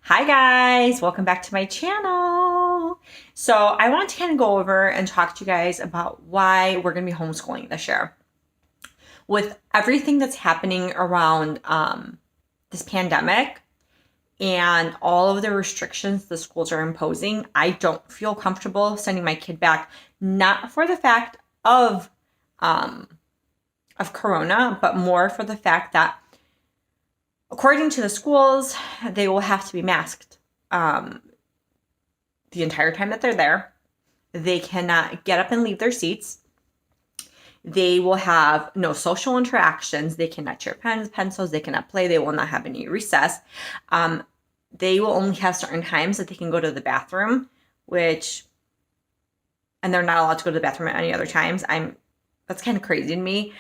Hi guys, welcome back to my channel. So I wanted to kind of go over and talk to you guys about why we're going to be homeschooling this year. With everything that's happening around this pandemic and all of the restrictions the schools are imposing, I don't feel comfortable sending my kid back, not for the fact of Corona, but more for the fact that according to the schools, they will have to be masked the entire time that they're there. They cannot get up and leave their seats. They will have no social interactions. They cannot share pens, pencils. They cannot play. They will not have any recess. They will only have certain times that they can go to the bathroom, and they're not allowed to go to the bathroom at any other times. That's kind of crazy to me.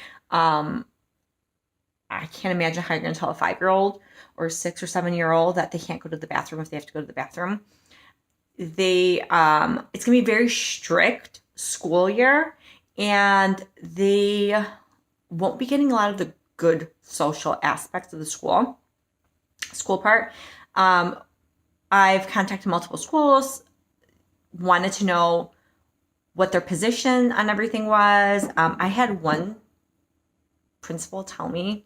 I can't imagine how you're going to tell a 5-year-old or 6 or 7-year-old that they can't go to the bathroom if they have to go to the bathroom. It's going to be a very strict school year, and they won't be getting a lot of the good social aspects of the school part. I've contacted multiple schools, wanted to know what their position on everything was. I had one principal tell me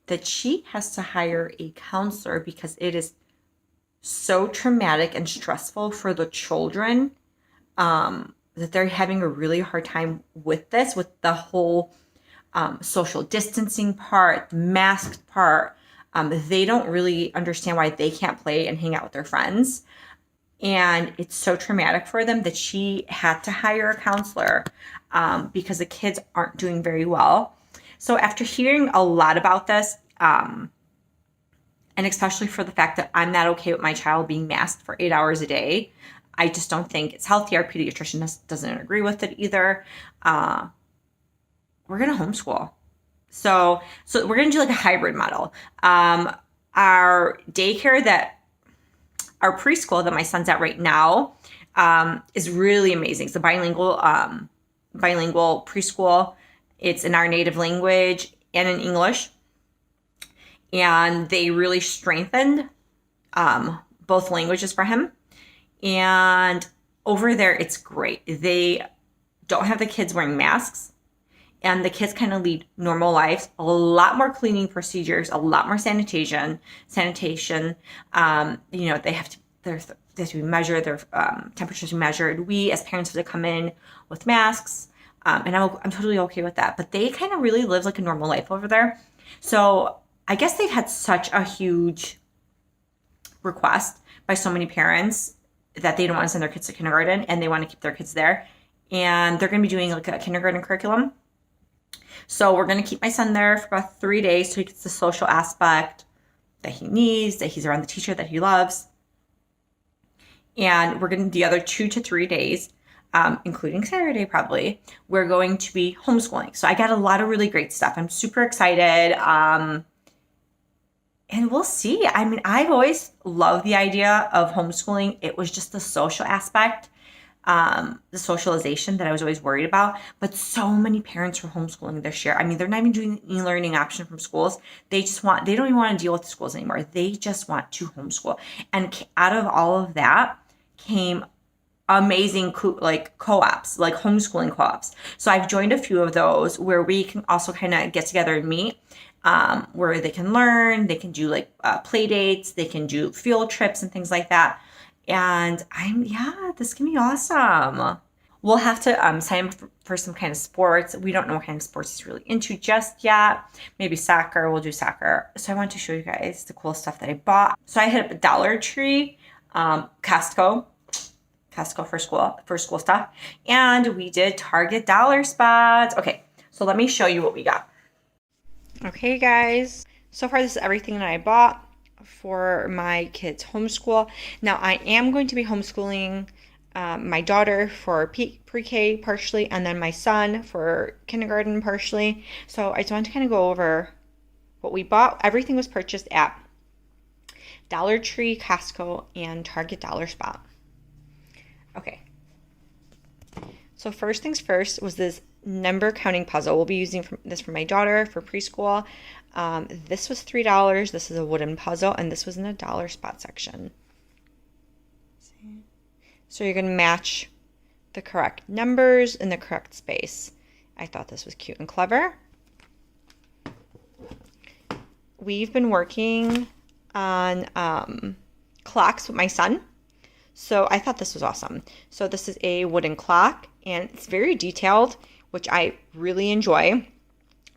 that she has to hire a counselor because it is so traumatic and stressful for the children that they're having a really hard time with the whole social distancing part, masked part. They don't really understand why they can't play and hang out with their friends. And it's so traumatic for them that she had to hire a counselor because the kids aren't doing very well. So after hearing a lot about this, and especially for the fact that I'm not okay with my child being masked for 8 hours a day, I just don't think it's healthy. Our pediatrician doesn't agree with it either. We're going to homeschool. So we're going to do like a hybrid model. Our preschool that my son's at right now is really amazing. It's a bilingual preschool. It's in our native language and in English. And they really strengthened both languages for him. And over there, it's great. They don't have the kids wearing masks. And the kids kind of lead normal lives. A lot more cleaning procedures, a lot more sanitation. They have to be measured, their temperatures measured. We as parents have to come in with masks. And I'm totally okay with that. But they kind of really live like a normal life over there. So I guess they've had such a huge request by so many parents that they don't want to send their kids to kindergarten and they want to keep their kids there. And they're going to be doing like a kindergarten curriculum. So we're going to keep my son there for about 3 days so he gets the social aspect that he needs, that he's around the teacher that he loves. And we're going to the other 2 to 3 days, including Saturday probably, we're going to be homeschooling. So I got a lot of really great stuff. I'm super excited. And we'll see. I mean, I've always loved the idea of homeschooling. It was just the social aspect, the socialization that I was always worried about. But so many parents are homeschooling this year. I mean, they're not even doing an e-learning option from schools. They don't even want to deal with the schools anymore. They just want to homeschool. And out of all of that came amazing co-ops, like homeschooling co-ops. So I've joined a few of those where we can also kind of get together and meet, where they can learn, they can do like play dates, they can do field trips and things like that. And this can be awesome. We'll have to sign up for some kind of sports. We don't know what kind of sports he's really into just yet. Maybe soccer, we'll do soccer. So I want to show you guys the cool stuff that I bought. So I hit up a Dollar Tree, Costco for school stuff. And we did Target dollar spots. Okay, so let me show you what we got. Okay, guys. So far, this is everything that I bought for my kids' homeschool. Now, I am going to be homeschooling my daughter for pre-K partially, and then my son for kindergarten partially. So I just want to kind of go over what we bought. Everything was purchased at Dollar Tree, Costco, and Target Dollar Spot. Okay. So first things first was this number counting puzzle. We'll be using this for my daughter for preschool. This was $3. This is a wooden puzzle, and this was in the dollar spot section. So you're going to match the correct numbers in the correct space. I thought this was cute and clever. We've been working on clocks with my son. So I thought this was awesome. So this is a wooden clock, and it's very detailed, which I really enjoy.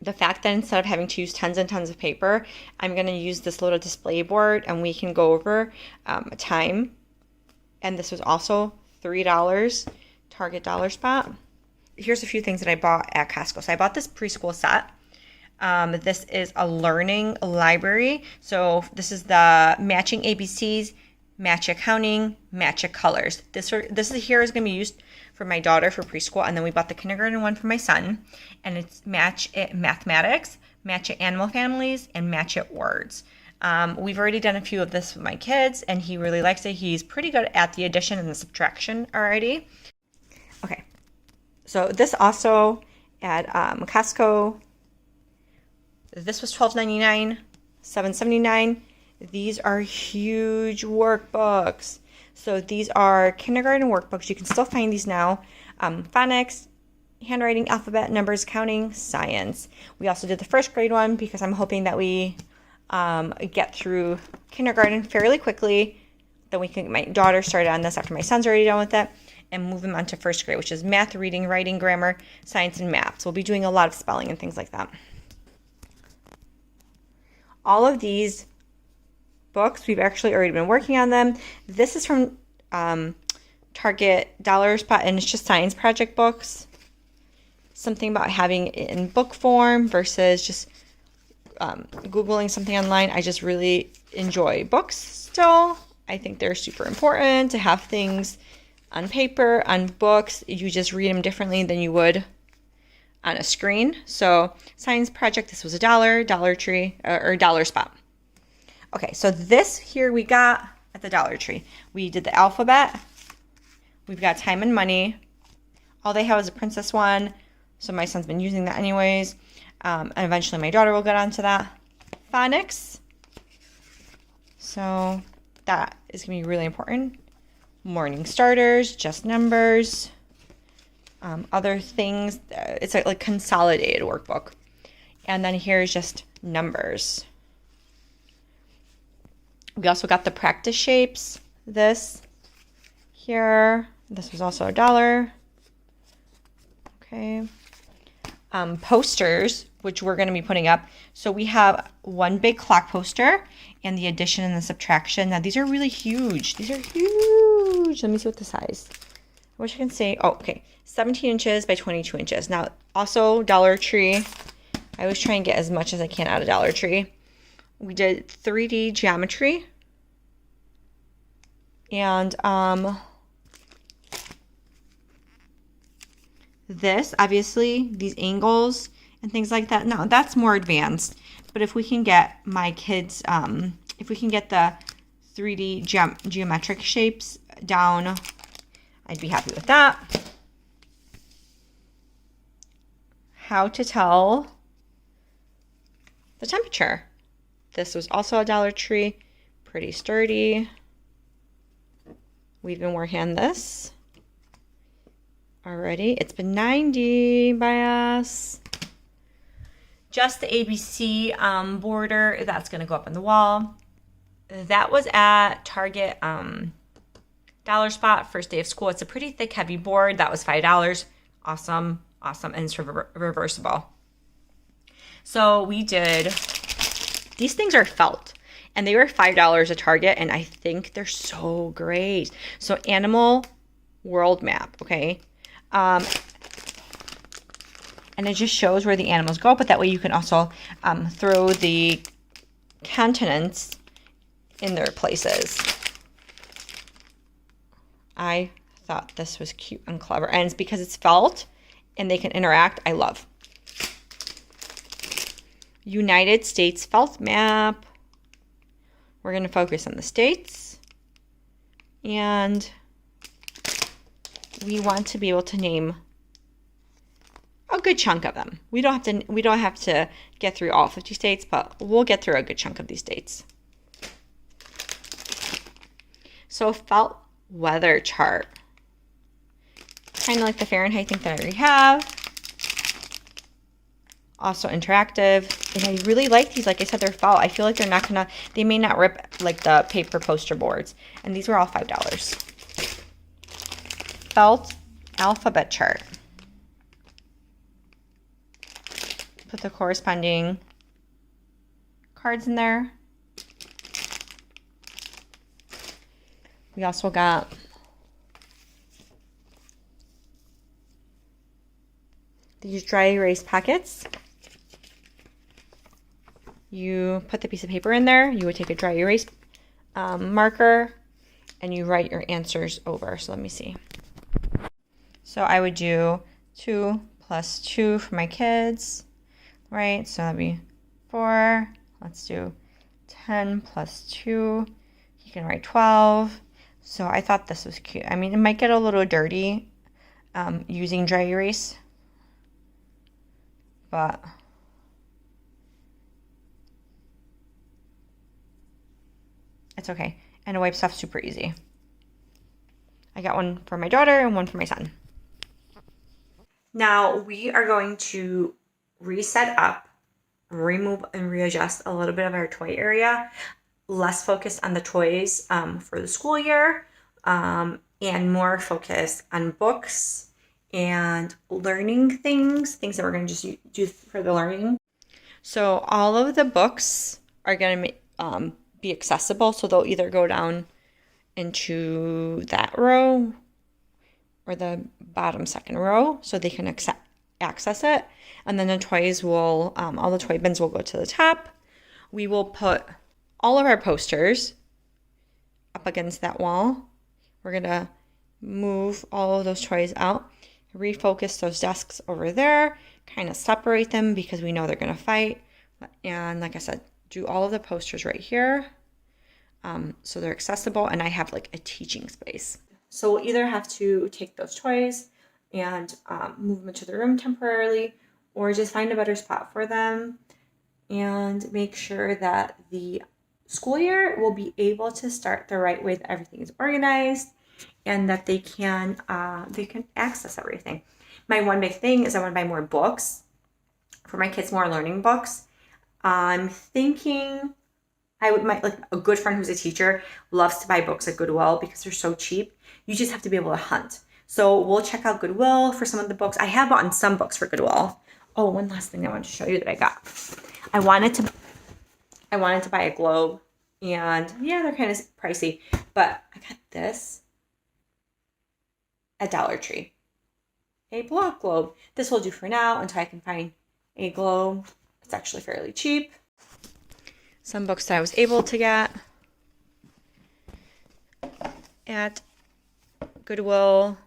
The fact that instead of having to use tons and tons of paper, I'm going to use this little display board, and we can go over time. And this was also $3, Target dollar spot. Here's a few things that I bought at Costco. So I bought this preschool set. This is a learning library. So this is the matching ABCs, match accounting, match colors. This here is going to be used for my daughter for preschool, and then we bought the kindergarten one for my son, and it's match it mathematics, match it animal families, and match it words. We've already done a few of this with my kids, and he really likes it. He's pretty good at the addition and the subtraction already. Okay, so this also at Costco. This was $12.99, $7.79. These are huge workbooks. So these are kindergarten workbooks. You can still find these now. Phonics, handwriting, alphabet, numbers, counting, science. We also did the first grade one because I'm hoping that we get through kindergarten fairly quickly. Then we can get my daughter started on this after my son's already done with it, and move him on to first grade, which is math, reading, writing, grammar, science, and math. So we'll be doing a lot of spelling and things like that. All of these books, we've actually already been working on them. This is from Target dollar spot, and it's just science project books. Something about having it in book form versus just Googling something online. I just really enjoy books still. I think they're super important to have things on paper, on books. You just read them differently than you would on a screen. So science project, this was $1, Dollar Tree, or dollar spot. Okay, so this here we got at the Dollar Tree. We did the alphabet. We've got time and money. All they have is a princess one, so my son's been using that anyways. And eventually my daughter will get onto that. Phonics. So that is going to be really important. Morning starters, just numbers. Other things. It's like consolidated workbook. And then here's just numbers. We also got the practice shapes. This here. This was also $1. Okay. Posters, which we're going to be putting up. So we have one big clock poster and the addition and the subtraction. Now these are really huge. These are huge. Let me see what the size. I wish I can say. Oh, okay. 17 inches by 22 inches. Now also Dollar Tree. I always try and get as much as I can out of Dollar Tree. We did 3D geometry. And this, obviously, these angles and things like that. No, that's more advanced. But if we can get my kids, if we can get the 3D geometric shapes down, I'd be happy with that. How to tell the temperature. This was also a Dollar Tree. Pretty sturdy. We've been working on this already. It's been 90 by us. Just the ABC border, that's going to go up on the wall. That was at Target dollar spot, first day of school. It's a pretty thick, heavy board. That was $5. Awesome, awesome, and it's reversible. So we did, these things are felt. And they were $5 at Target, and I think they're so great. So animal world map, okay? And it just shows where the animals go, but that way you can also throw the continents in their places. I thought this was cute and clever. And it's because it's felt and they can interact. I love. United States felt map. We're going to focus on the states, and we want to be able to name a good chunk of them. We don't have to get through all 50 states, but we'll get through a good chunk of these states. So felt weather chart. Kind of like the Fahrenheit thing that I already have. Also interactive. And I really like these. Like I said, they're felt. I feel like they're not gonna, they may not rip like the paper poster boards. And these were all $5. Felt alphabet chart. Put the corresponding cards in there. We also got these dry erase packets. You put the piece of paper in there. You would take a dry erase marker and you write your answers over. So let me see. So I would do 2 plus 2 for my kids, right? So that'd be 4. Let's do 10 plus 2. You can write 12. So I thought this was cute. I mean, it might get a little dirty using dry erase, but it's okay. And it wipes off super easy. I got one for my daughter and one for my son. Now we are going to reset up, remove and readjust a little bit of our toy area. Less focused on the toys for the school year and more focused on books and learning things that we're going to just do for the learning. So all of the books are going to be accessible. So they'll either go down into that row or the bottom second row so they can access it. And then the toys will, all the toy bins will go to the top. We will put all of our posters up against that wall. We're going to move all of those toys out, refocus those desks over there, kind of separate them because we know they're going to fight. And like I said, do all of the posters right here so they're accessible. And I have like a teaching space. So we'll either have to take those toys and move them into the room temporarily or just find a better spot for them and make sure that the school year will be able to start the right way, that everything is organized and that they can access everything. My one big thing is I want to buy more books for my kids, more learning books. I'm thinking like a good friend who's a teacher loves to buy books at Goodwill because they're so cheap. You just have to be able to hunt. So we'll check out Goodwill for some of the books. I have bought some books for Goodwill. Oh, one last thing I wanted to show you that I got. I wanted to buy a globe, and yeah, they're kind of pricey, but I got this at Dollar Tree. A block globe. This will do for now until I can find a globe. It's actually fairly cheap. Some books that I was able to get at Goodwill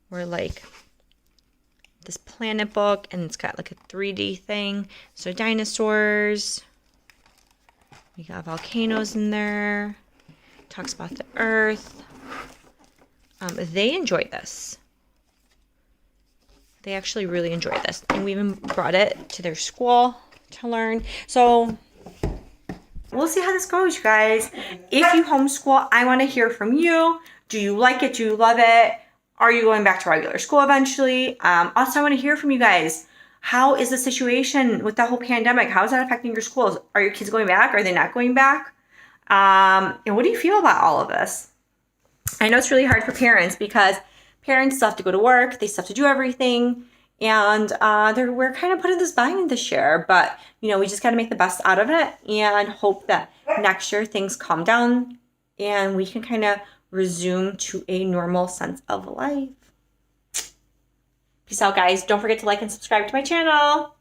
were like this planet book, and it's got like a 3D thing. So dinosaurs. We got volcanoes in there. Talks about the earth. They enjoy this. They actually really enjoy this. And we even brought it to their school to learn. So we'll see how this goes, you guys. If you homeschool, I want to hear from you. Do you like it? Do you love it? Are you going back to regular school eventually? Also, I want to hear from you guys. How is the situation with the whole pandemic? How is that affecting your schools? Are your kids going back? Are they not going back? And what do you feel about all of this? I know it's really hard for parents because parents still have to go to work. They still have to do everything. And we're kind of put in this bind this year. But, you know, we just got to make the best out of it and hope that next year things calm down and we can kind of resume to a normal sense of life. Peace out, guys. Don't forget to like and subscribe to my channel.